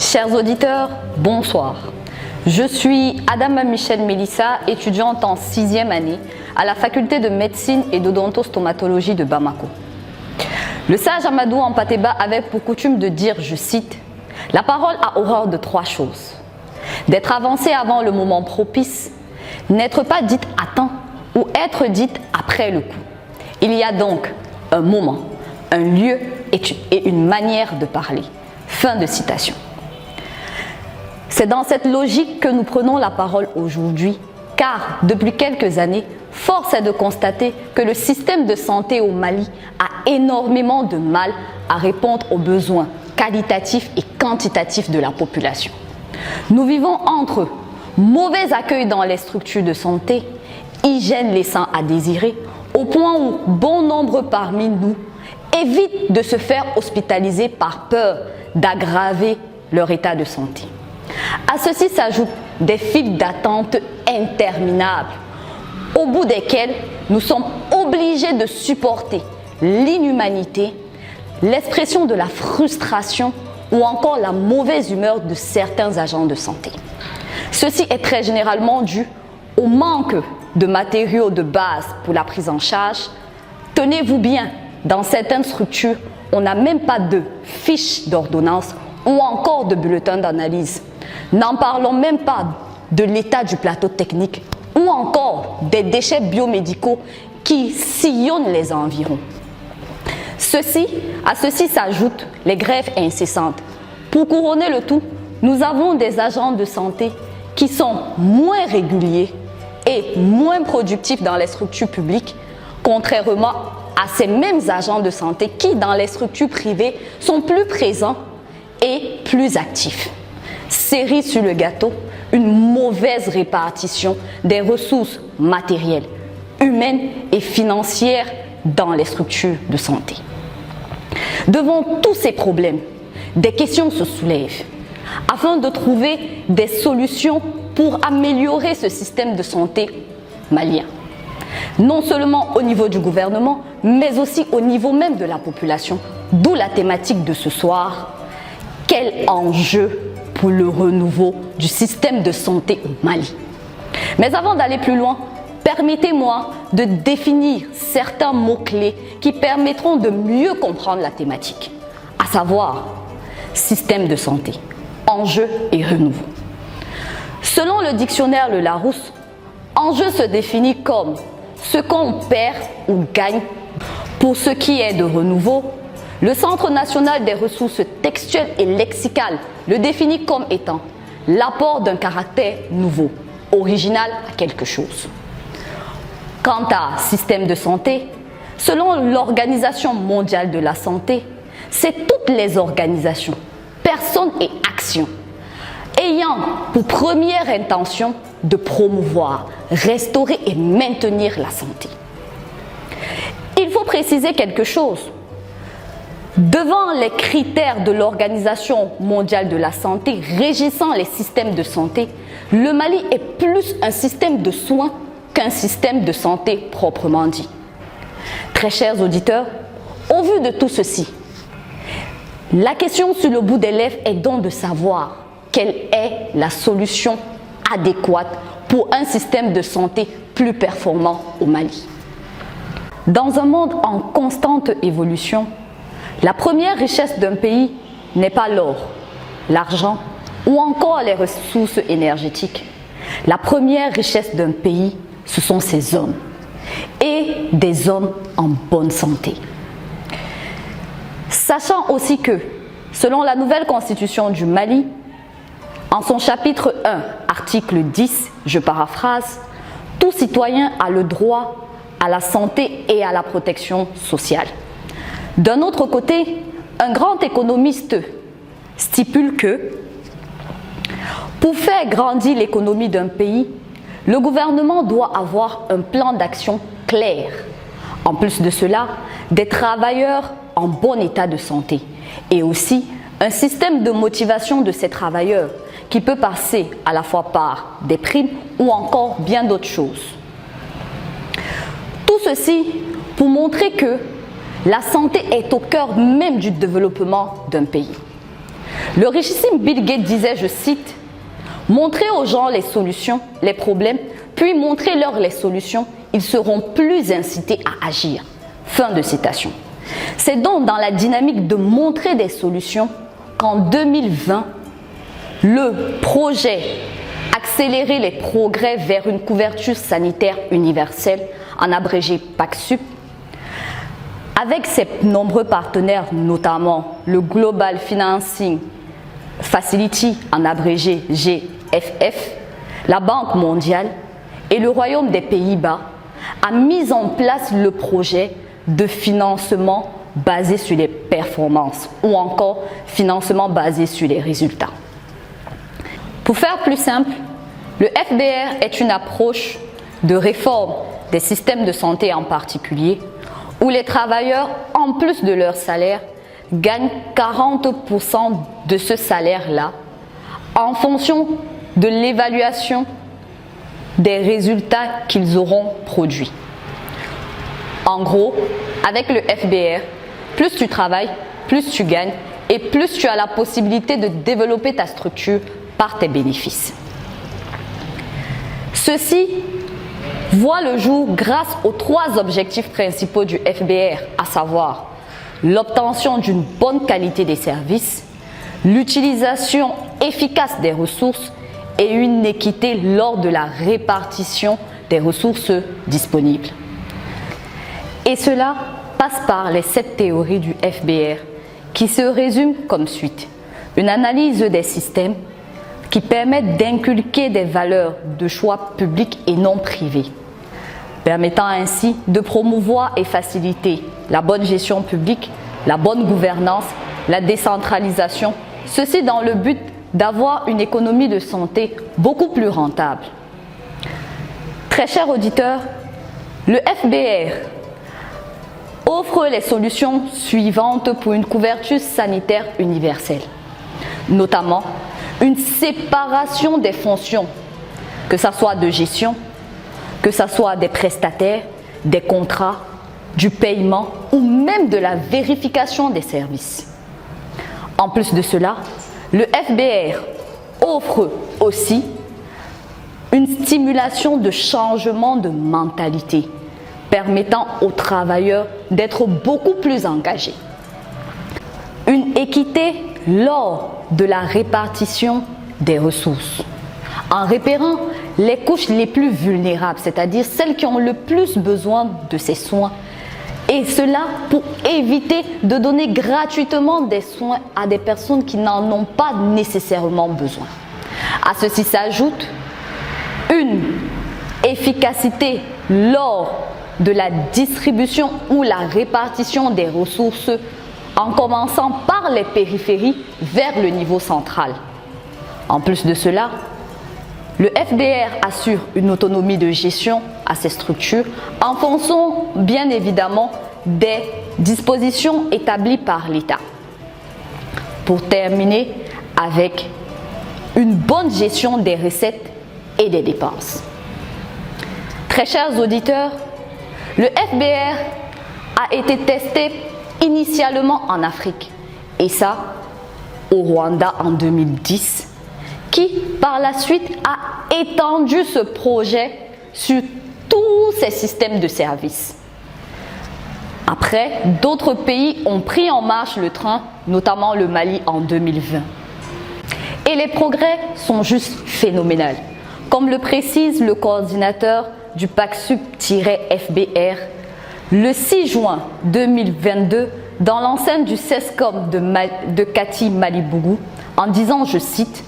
Chers auditeurs, bonsoir. Je suis Adama Michel Mélissa, étudiante en 6e année à la faculté de médecine et d'odontostomatologie de Bamako. Le sage Amadou Hampâté-Bâ avait pour coutume de dire, je cite, « La parole a horreur de 3 choses. D'être avancée avant le moment propice, n'être pas dite à temps ou être dite après le coup. Il y a donc un moment, un lieu et une manière de parler. » Fin de citation. C'est dans cette logique que nous prenons la parole aujourd'hui, car depuis quelques années, force est de constater que le système de santé au Mali a énormément de mal à répondre aux besoins qualitatifs et quantitatifs de la population. Nous vivons entre mauvais accueil dans les structures de santé, hygiène laissant à désirer, au point où bon nombre parmi nous évitent de se faire hospitaliser par peur d'aggraver leur état de santé. À ceci s'ajoutent des files d'attente interminables, au bout desquelles nous sommes obligés de supporter l'inhumanité, l'expression de la frustration ou encore la mauvaise humeur de certains agents de santé. Ceci est très généralement dû au manque de matériaux de base pour la prise en charge. Tenez-vous bien, dans certaines structures, on n'a même pas de fiches d'ordonnance ou encore de bulletins d'analyse. N'en parlons même pas de l'état du plateau technique ou encore des déchets biomédicaux qui sillonnent les environs. À ceci s'ajoutent les grèves incessantes. Pour couronner le tout, nous avons des agents de santé qui sont moins réguliers et moins productifs dans les structures publiques, contrairement à ces mêmes agents de santé qui, dans les structures privées, sont plus présents et plus actifs. Cerise sur le gâteau, une mauvaise répartition des ressources matérielles, humaines et financières dans les structures de santé. Devant tous ces problèmes, des questions se soulèvent afin de trouver des solutions pour améliorer ce système de santé malien. Non seulement au niveau du gouvernement, mais aussi au niveau même de la population, d'où la thématique de ce soir. Quel enjeu pour le renouveau du système de santé au Mali? Mais avant d'aller plus loin, permettez-moi de définir certains mots-clés qui permettront de mieux comprendre la thématique, à savoir système de santé, enjeu et renouveau. Selon le dictionnaire Le Larousse, enjeu se définit comme ce qu'on perd ou gagne. Pour ce qui est de renouveau, le Centre national des ressources textuelles et lexicales le définit comme étant l'apport d'un caractère nouveau, original à quelque chose. Quant à système de santé, selon l'Organisation mondiale de la santé, c'est toutes les organisations, personnes et actions ayant pour première intention de promouvoir, restaurer et maintenir la santé. Il faut préciser quelque chose. Devant les critères de l'Organisation mondiale de la santé régissant les systèmes de santé, le Mali est plus un système de soins qu'un système de santé proprement dit. Très chers auditeurs, au vu de tout ceci, la question sur le bout des lèvres est donc de savoir quelle est la solution adéquate pour un système de santé plus performant au Mali. Dans un monde en constante évolution, la première richesse d'un pays n'est pas l'or, l'argent ou encore les ressources énergétiques. La première richesse d'un pays, ce sont ses hommes et des hommes en bonne santé. Sachant aussi que, selon la nouvelle constitution du Mali, en son chapitre 1, article 10, je paraphrase, « Tout citoyen a le droit à la santé et à la protection sociale ». D'un autre côté, un grand économiste stipule que pour faire grandir l'économie d'un pays, le gouvernement doit avoir un plan d'action clair. En plus de cela, des travailleurs en bon état de santé et aussi un système de motivation de ces travailleurs qui peut passer à la fois par des primes ou encore bien d'autres choses. Tout ceci pour montrer que la santé est au cœur même du développement d'un pays. Le richissime Bill Gates disait, je cite, « Montrez aux gens les solutions, les problèmes, puis montrez-leur les solutions, ils seront plus incités à agir. » Fin de citation. C'est donc dans la dynamique de montrer des solutions qu'en 2020, le projet Accélérer les progrès vers une couverture sanitaire universelle, en abrégé PACSUP, avec ses nombreux partenaires, notamment le Global Financing Facility, en abrégé GFF, la Banque mondiale et le Royaume des Pays-Bas, a mis en place le projet de financement basé sur les performances ou encore financement basé sur les résultats. Pour faire plus simple, le FBR est une approche de réforme des systèmes de santé en particulier, où les travailleurs, en plus de leur salaire, gagnent 40% de ce salaire-là en fonction de l'évaluation des résultats qu'ils auront produits. En gros, avec le FBR, plus tu travailles, plus tu gagnes et plus tu as la possibilité de développer ta structure par tes bénéfices. Ceci voit le jour grâce aux 3 objectifs principaux du FBR, à savoir l'obtention d'une bonne qualité des services, l'utilisation efficace des ressources et une équité lors de la répartition des ressources disponibles. Et cela passe par les 7 théories du FBR qui se résument comme suit. Une analyse des systèmes qui permettent d'inculquer des valeurs de choix publics et non privés, permettant ainsi de promouvoir et faciliter la bonne gestion publique, la bonne gouvernance, la décentralisation, ceci dans le but d'avoir une économie de santé beaucoup plus rentable. Très chers auditeurs, le FBR offre les solutions suivantes pour une couverture sanitaire universelle, notamment une séparation des fonctions, que ce soit de gestion, que ce soit des prestataires, des contrats, du paiement ou même de la vérification des services. En plus de cela, le FBR offre aussi une stimulation de changement de mentalité, permettant aux travailleurs d'être beaucoup plus engagés. Une équité lors de la répartition des ressources, en repérant les couches les plus vulnérables, c'est-à-dire celles qui ont le plus besoin de ces soins, et cela pour éviter de donner gratuitement des soins à des personnes qui n'en ont pas nécessairement besoin. À ceci s'ajoute une efficacité lors de la distribution ou la répartition des ressources, en commençant par les périphéries vers le niveau central. En plus de cela, le FBR assure une autonomie de gestion à ces structures en fonction, bien évidemment, des dispositions établies par l'État. Pour terminer avec une bonne gestion des recettes et des dépenses. Très chers auditeurs, le FBR a été testé initialement en Afrique, et ça au Rwanda en 2010, qui par la suite a étendu ce projet sur tous ces systèmes de services. Après, d'autres pays ont pris en marche le train, notamment le Mali en 2020. Et les progrès sont juste phénoménaux. Comme le précise le coordinateur du PACSUP-FBR, le 6 juin 2022, dans l'enceinte du CESCOM de Kati Malibougou, en disant, je cite,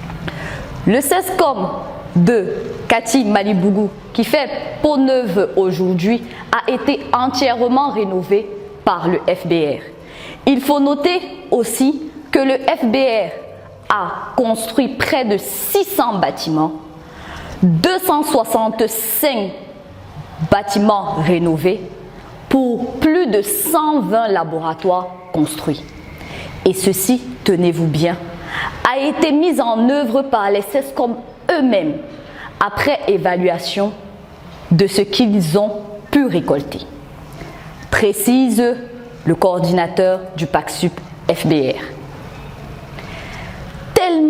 « Le CESCOM de Kati Malibougou, qui fait peau neuve aujourd'hui, a été entièrement rénové par le FBR. Il faut noter aussi que le FBR a construit près de 600 bâtiments, 265 bâtiments rénovés pour plus de 120 laboratoires construits. Et ceci, tenez-vous bien, a été mis en œuvre par les CESCOM eux-mêmes après évaluation de ce qu'ils ont pu récolter, précise le coordinateur du PACSUP-FBR.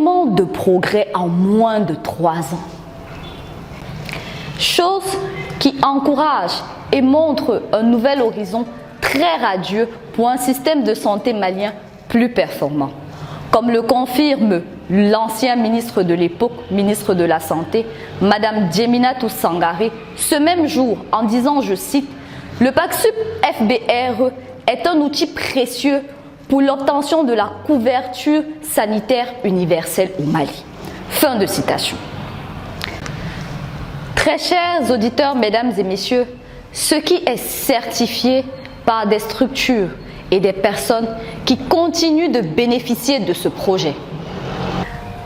tellement de progrès en moins de 3 ans. Chose qui encourage et montre un nouvel horizon très radieux pour un système de santé malien plus performant. Comme le confirme l'ancien ministre de l'époque, ministre de la Santé, Madame Djeminatou Sangaré, ce même jour en disant, je cite, « Le PACSUP FBRE est un outil précieux pour l'obtention de la couverture sanitaire universelle au Mali. » Fin de citation. Très chers auditeurs, mesdames et messieurs, ce qui est certifié par des structures et des personnes qui continuent de bénéficier de ce projet.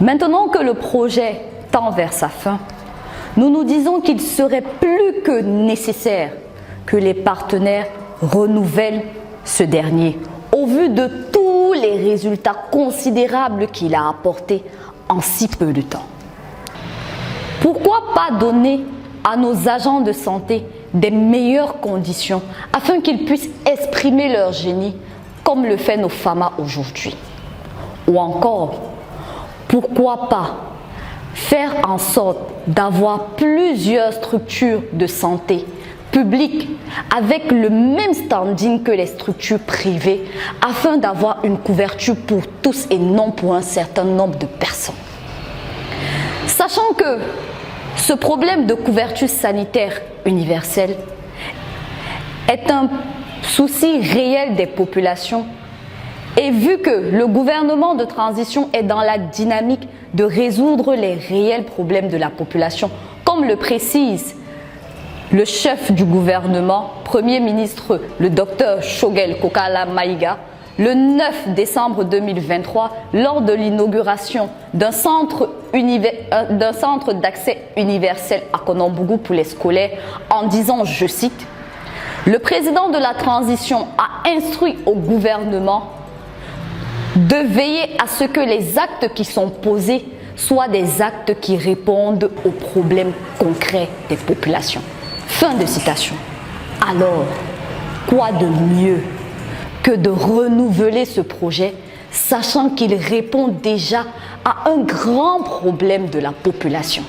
Maintenant que le projet tend vers sa fin, nous nous disons qu'il serait plus que nécessaire que les partenaires renouvellent ce dernier au vu de tous les résultats considérables qu'il a apportés en si peu de temps. Pourquoi pas donner à nos agents de santé des meilleures conditions afin qu'ils puissent exprimer leur génie comme le fait nos FAMA aujourd'hui? Ou encore, pourquoi pas faire en sorte d'avoir plusieurs structures de santé publiques avec le même standing que les structures privées afin d'avoir une couverture pour tous et non pour un certain nombre de personnes. Sachant que ce problème de couverture sanitaire universelle est un souci réel des populations et vu que le gouvernement de transition est dans la dynamique de résoudre les réels problèmes de la population, comme le précise le chef du gouvernement, Premier ministre, le docteur Shogel Kokala Maïga, le 9 décembre 2023, lors de l'inauguration d'un centre d'accès universel à Konombougou pour les scolaires, en disant, je cite, « Le président de la transition a instruit au gouvernement de veiller à ce que les actes qui sont posés soient des actes qui répondent aux problèmes concrets des populations. » Fin de citation. Alors, quoi de mieux que de renouveler ce projet, sachant qu'il répond déjà à un grand problème de la population?